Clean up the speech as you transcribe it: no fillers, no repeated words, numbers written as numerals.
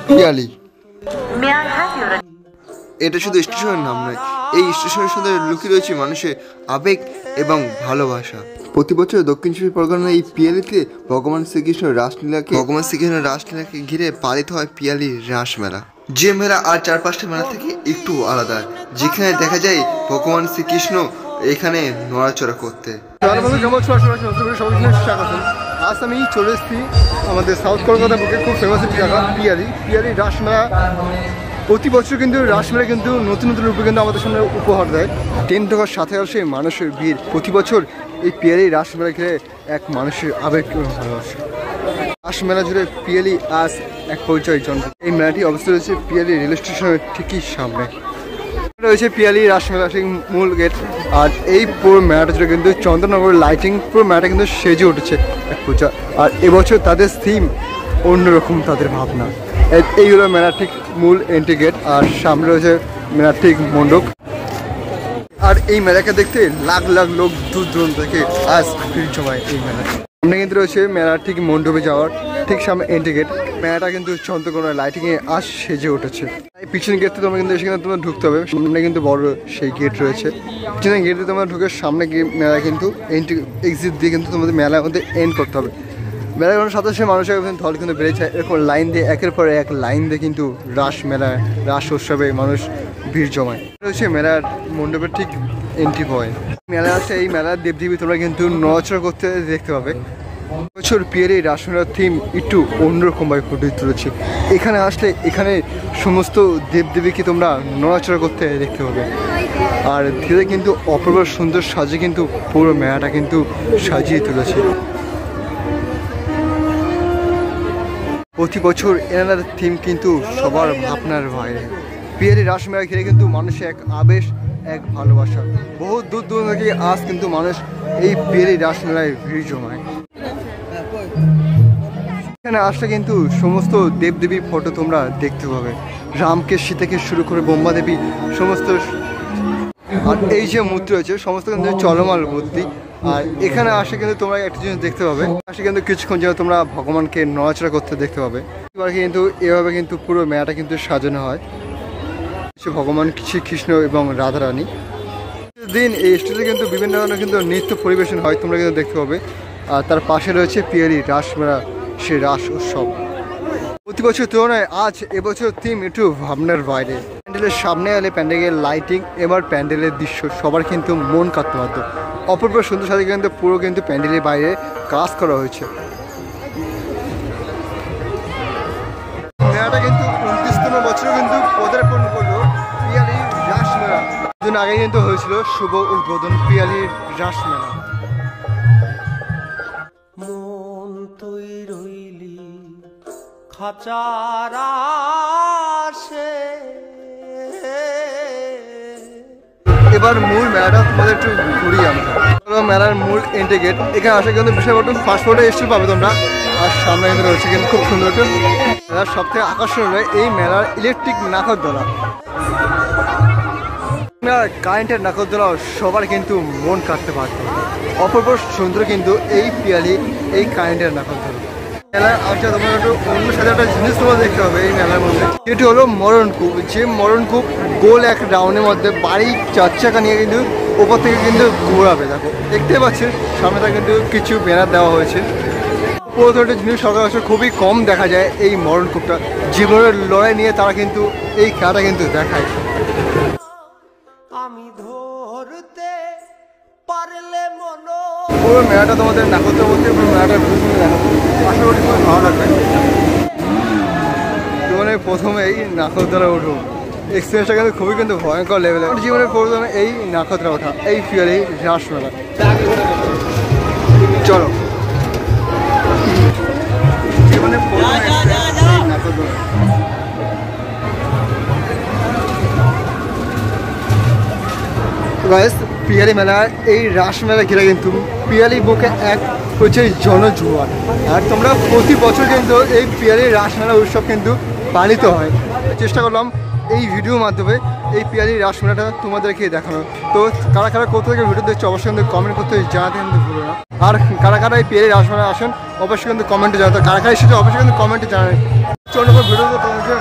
পিয়ালি। এটা শুধু স্টেশনের নাম নয়, এই স্টেশনের সাথে লুকিয়ে রয়েছে মানুষের আবেগ এবং ভালোবাসা। প্রতি বছর দক্ষিণ চব্বিশ পরগনার এই পিয়ালিতে ভগবান শ্রীকৃষ্ণের রাসলীলাকে ঘিরে পালিত হয় পিয়ালির রাসমেলা। যে মেলা আর 4-5টা মেলা থেকে একটু আলাদা, যেখানে দেখা যায় ভগবান শ্রীকৃষ্ণ এখানে নড়াচড়া করতে। আজ আমি চলে এসেছি আমাদের সাউথ কলকাতা বুকে খুব ফেমাস একটি জায়গা পিয়ালি রাসমেলা। প্রতি বছর কিন্তু রাসমেলা কিন্তু নতুন নতুন রূপে কিন্তু আমাদের সামনে উপহার দেয়। ট্রেন ঢোকার সাথে আসে মানুষের ভিড়। প্রতি বছর এই পিয়ালি রাসমেলা ঘিরে এক মানুষের আবেগ এবং ভালোবাসা। রাসমেলা জুড়ে পিয়ালি আজ এক পরিচয় জন্ম। এই মেলাটি অবস্থিত রয়েছে পিয়ালি রেল স্টেশনের ঠিকই সামনে রয়েছে পিয়ালি রাসমেলা ঠিক মূল গেট। আর এই পুরো মেলাটা জুড়ে কিন্তু চন্দননগরের লাইটিং পুরো মেলাটা কিন্তু সেজে উঠেছে এক পূজা। আর এবছর তাদের থিম অন্যরকম, তাদের ভাবনা। এই হলো মেলার ঠিক মূল এন্ট্রি গেট, আর সামনে রয়েছে মেলার ঠিক মণ্ডপ। আর এই মেলাকে দেখতে লাখ লাখ লোক দূর দূরান্ত থেকে আজ ভিড় জমায় এই মেলা। সামনে কিন্তু রয়েছে মেলার ঠিক মণ্ডপে যাওয়ার ঠিক সামনে এন্ট্রি গেট। মেলাটা কিন্তু চন্দ্রকোনার লাইটিংয়ে আজ সেজে উঠেছে। এই পিছনের গেট থেকে তোমরা কিন্তু সেখানে তোমরা ঢুকতে হবে। সামনে কিন্তু বড় সেই গেট রয়েছে। পিছনের গেটে তোমরা ঢুকে সামনে গিয়ে মেলা কিন্তু এন্ট্রি এক্সিট দিয়ে কিন্তু তোমাদের মেলার মধ্যে এন্ড করতে হবে। মেলার সাথে সাথে মানুষের ঢল কিন্তু বেড়েছে। এরকম লাইন দিয়ে একের পর এক লাইন দিয়ে কিন্তু রাস উৎসবে মানুষ ভিড় জমায়। রয়েছে মেলার মণ্ডপের ঠিক এন্ট্রি পয়েন্ট। মেলা আসে এই মেলার দেবদেবী তোমরা কিন্তু নড়াচড়া করতে দেখতে পাবে। বছর পিয়ালি রাসমেলার থিম একটু অন্যরকমভাবে ফুটে তুলেছে। এখানে আসলে এখানে সমস্ত দেবদেবীকে তোমরা নড়াচড়া করতে দেখতে পাবে। আর ধীরে কিন্তু অপূর্ব সুন্দর সাজে কিন্তু পুরো মেলাটা কিন্তু সাজিয়ে তুলেছে। প্রতি বছর এনার থিম কিন্তু সবার ভাবনার বাইরে। পিয়ালি রাসমেলা ঘিরে কিন্তু মানুষের এক আবেশ, এক ভালোবাসা। বহু দূর দূর থেকে আজ কিন্তু মানুষ এই পিয়ালি রাসমেলায় ভিড় জমায়। এখানে আসলে কিন্তু সমস্ত দেবদেবীর ফটো তোমরা দেখতে পাবে। রামকেশী থেকে শুরু করে ব্রহ্মা দেবী সমস্ত। আর এই যে মূর্তি রয়েছে সমস্ত কিন্তু চলমান মূর্তি। আর এখানে আসে কিন্তু তোমরা একটা জিনিস দেখতে পাবে, আসে কিন্তু কিছুক্ষণ যেন তোমরা ভগবানকে নড়াচড়া করতে দেখতে পাবে। এবার কিন্তু এভাবে কিন্তু পুরো মেলাটা কিন্তু সাজানো হয় ভগবান শ্রীকৃষ্ণ এবং রাধারানী। দিন এই স্টেজে কিন্তু বিভিন্ন ধরনের কিন্তু নৃত্য পরিবেশন হয়, তোমরা কিন্তু দেখতে পাবে। আর তার পাশে রয়েছে পিয়ালি রাসমেলা, সে রাস উৎসব। প্রতি বছর তুলনায় আজ এবছর থিম একটু ভাবনার বাইরে। প্যান্ডেলের সামনে এলে প্যান্ডেলের লাইটিং এবার প্যান্ডেলের দৃশ্য সবার কিন্তু মন কাটতে বাধ্য। অপূর্ব সুন্দর সাথে কিন্তু পুরো কিন্তু প্যান্ডেলের বাইরে কাজ করা হয়েছে। মেলাটা কিন্তু 29তম বছর কিন্তু পদার্পণ করলো পিয়ালি রাসমেলা। দুদিন আগে কিন্তু হয়েছিল শুভ উদ্বোধন পিয়ালি রাসমেলা। মন তুই রইলি খাঁচার আশে। এবার মূল মেলাটা তোমাদের একটু ঘুরি আমরা। মেলার মূল এন্ট্রি গেট। এখানে আসে কিন্তু বিশাল বড় ফাস্টফুডে এসে পাবে তোমরা। আর সামনে কিন্তু রয়েছে কিন্তু খুব সুন্দর একটা মেলার সব থেকে আকর্ষণ হয় এই মেলার ইলেকট্রিক নাগরদোলা। কারেন্টের নাগরদোলা সবার কিন্তু মন কাটতে পারত। অপূর্ব সুন্দর কিন্তু এই পিয়ালি এই কারেন্টের নাগরদোলা। মেলায় আসলে তোমরা একটু অন্য সাথে একটা জিনিস তোমরা দেখতে হবে এই মেলার মধ্যে। এটি হলো মরণকূপ। যে মরণকূপ গোল এক রাউন্ডের মধ্যে বাড়ি 4 চাকা নিয়ে কিন্তু ওপর থেকে কিন্তু ঘোরাবে। দেখো দেখতে পাচ্ছেন সামনে তা কিন্তু কিছু ব্যানার দেওয়া হয়েছে। পুরো জিনিস সরকার খুবই কম দেখা যায় এই মরণকূপটা। জীবনের লড়াই নিয়ে তারা কিন্তু এই খেলাটা কিন্তু দেখায়। আমি ধরতে পারলে মনো পুরো মেলাটা তোমাদের নাগরদোলার মধ্যে পুরো মেলাটা ঘুরে দেখো। আশা করি খুব ভালো লাগবে। জীবনে প্রথমে এই নাগরদোলা উঠো এক্সপিরিয়েন্সটা কিন্তু খুবই কিন্তু ভয়ঙ্কর লেভেলের। জীবনের প্রথমে এই নাগরদোলা ওঠা এই পিয়ালি রাসমেলা। চলো জীবনে নাগরদোলা। গাইস পিয়ালি মেলা এই রাসমেলা ঘিরে কিন্তু পিয়ালি বুকে এক হচ্ছে জনজোয়ার। আর তোমরা প্রতি বছর কিন্তু এই পিয়ালি রাসমেলা উৎসব কিন্তু পালিত হয়। চেষ্টা করলাম এই ভিডিওর মাধ্যমে এই পিয়ালি রাসমেলাটা তোমাদেরকে দেখানো। তো কারা কারা কোথা থেকে ভিডিও দেখছো অবশ্যই কিন্তু কমেন্ট করতে জানাতে কিন্তু ভুলো না। আর কারা কারা এই পিয়ালি রাসমেলা আসেন অবশ্যই কিন্তু কমেন্টে জানাতে। কারা কারা এসেছে অবশ্যই কিন্তু কমেন্টে জানাবে। চলো ভিডিওতে তোমাকে